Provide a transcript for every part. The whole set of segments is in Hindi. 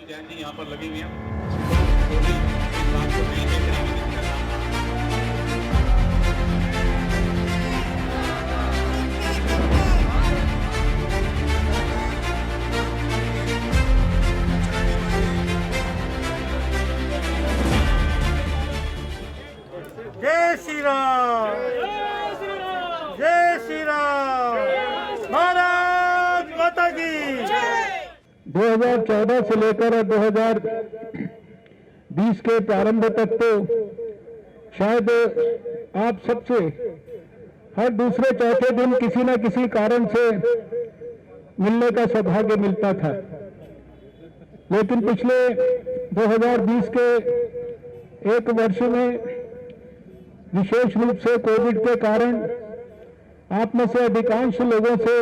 जैन जी यहाँ पर लगी हुई हैं। इस बात को नहीं देख रही है जिसका जय श्री राम, जय श्री राम, भारत माता की। 2014 से लेकर 2020 के प्रारंभ तक तो शायद आप सबसे हर दूसरे चौथे दिन किसी न किसी कारण से मिलने का सौभाग्य मिलता था, लेकिन पिछले 2020 के एक वर्ष में विशेष रूप से कोविड के कारण आप में से अधिकांश लोगों से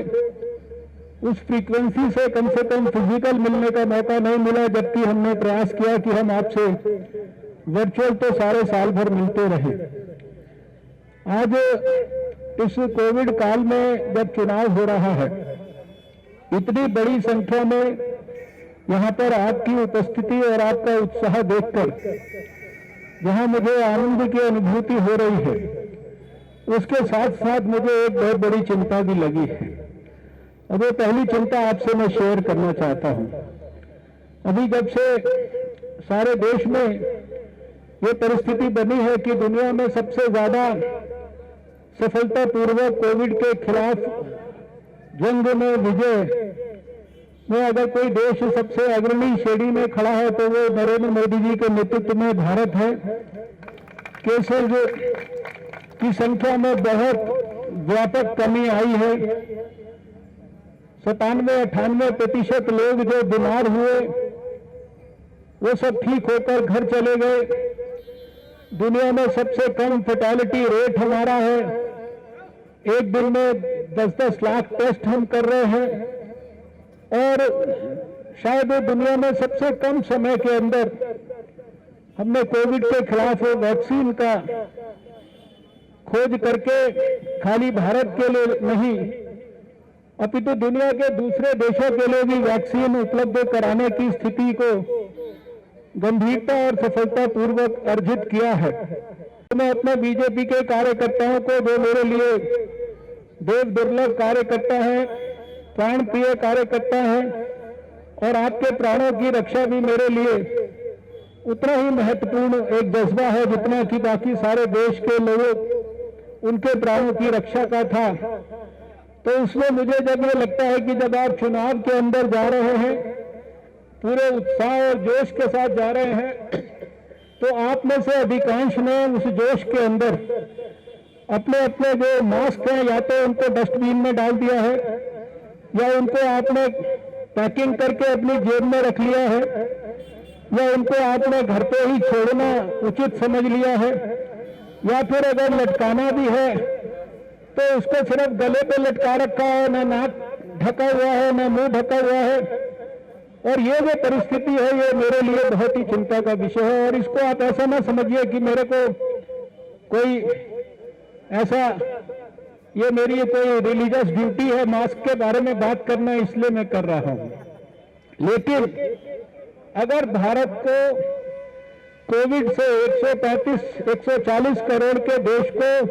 उस फ्रीक्वेंसी से कम फिजिकल मिलने का मौका नहीं मिला, जबकि हमने प्रयास किया कि हम आपसे वर्चुअल तो सारे साल भर मिलते रहे। आज इस कोविड काल में जब चुनाव हो रहा है, इतनी बड़ी संख्या में यहाँ पर आपकी उपस्थिति और आपका उत्साह देखकर जहाँ मुझे आनंद की अनुभूति हो रही है, उसके साथ साथ मुझे एक बहुत बड़ी चिंता भी लगी है। अब वो पहली चिंता आपसे मैं शेयर करना चाहता हूं। अभी जब से सारे देश में ये परिस्थिति बनी है कि दुनिया में सबसे ज्यादा सफलतापूर्वक कोविड के खिलाफ जंग में विजय में अगर कोई देश सबसे अग्रणी श्रेणी में खड़ा है तो वो नरेंद्र मोदी जी के नेतृत्व में भारत है। केसेज की संख्या में बहुत व्यापक कमी आई है। 97-98% लोग जो बीमार हुए वो सब ठीक होकर घर चले गए। दुनिया में सबसे कम फैटेलिटी रेट हमारा है। एक दिन में 10-10 लाख टेस्ट हम कर रहे हैं और शायद दुनिया में सबसे कम समय के अंदर हमने कोविड के खिलाफ वैक्सीन का खोज करके खाली भारत के लिए नहीं अपितु दुनिया के दूसरे देशों के लिए भी वैक्सीन उपलब्ध कराने की स्थिति को गंभीरता और सफलतापूर्वक अर्जित किया है। मैं अपने बीजेपी के कार्यकर्ताओं को, जो मेरे लिए देव दुर्लभ कार्यकर्ता है, प्राण प्रिय कार्यकर्ता है और आपके प्राणों की रक्षा भी मेरे लिए उतना ही महत्वपूर्ण एक जज्बा है जितना कि बाकी सारे देश के लोगों उनके प्राणों की रक्षा का था। तो उसमें मुझे जब ये लगता है कि जब आप चुनाव के अंदर जा रहे हैं, पूरे उत्साह और जोश के साथ जा रहे हैं, तो आप में से अधिकांश ने उस जोश के अंदर अपने अपने जो मास्क हैं या तो उनको डस्टबिन में डाल दिया है या उनको आपने पैकिंग करके अपनी जेब में रख लिया है या उनको आपने घर पे ही छोड़ना उचित समझ लिया है, या फिर अगर लटकाना भी है तो उसको सिर्फ गले पे लटका रखा है, ना नाक ढका हुआ है ना मुंह ढका हुआ है। और ये जो परिस्थिति है ये मेरे लिए बहुत ही चिंता का विषय है। और इसको आप ऐसा ना समझिए कि मेरे को कोई ऐसा, ये मेरी कोई रिलीजियस ड्यूटी है मास्क के बारे में बात करना, इसलिए मैं कर रहा हूं। लेकिन अगर भारत को कोविड से 140 करोड़ के देश को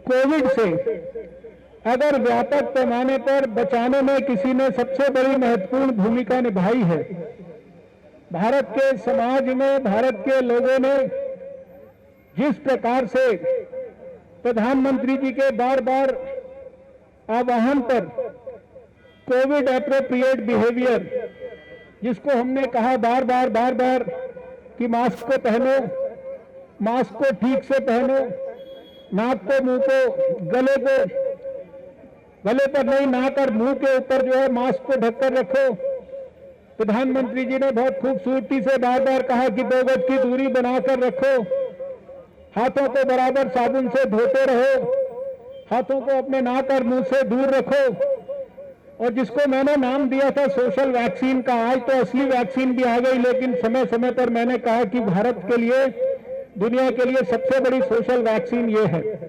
कोविड से अगर व्यापक पैमाने पर बचाने में किसी ने सबसे बड़ी महत्वपूर्ण भूमिका निभाई है, भारत के समाज में, भारत के लोगों ने जिस प्रकार से प्रधानमंत्री जी के बार बार आह्वान पर कोविड एप्रोप्रिएट बिहेवियर, जिसको हमने कहा बार बार कि मास्क को पहनो, मास्क को ठीक से पहनो, नाक को, मुंह को, गले पर नहीं, नाक और मुंह के ऊपर जो है मास्क को ढककर रखो। प्रधानमंत्री जी ने बहुत खूबसूरती से बार कहा कि 2 गज की दूरी बनाकर रखो, हाथों को बराबर साबुन से धोते रहो, हाथों को अपने नाक और मुंह से दूर रखो। और जिसको मैंने नाम दिया था सोशल वैक्सीन का, आज तो असली वैक्सीन भी आ गई, लेकिन समय समय पर मैंने कहा कि भारत के लिए, दुनिया के लिए सबसे बड़ी सोशल वैक्सीन ये है।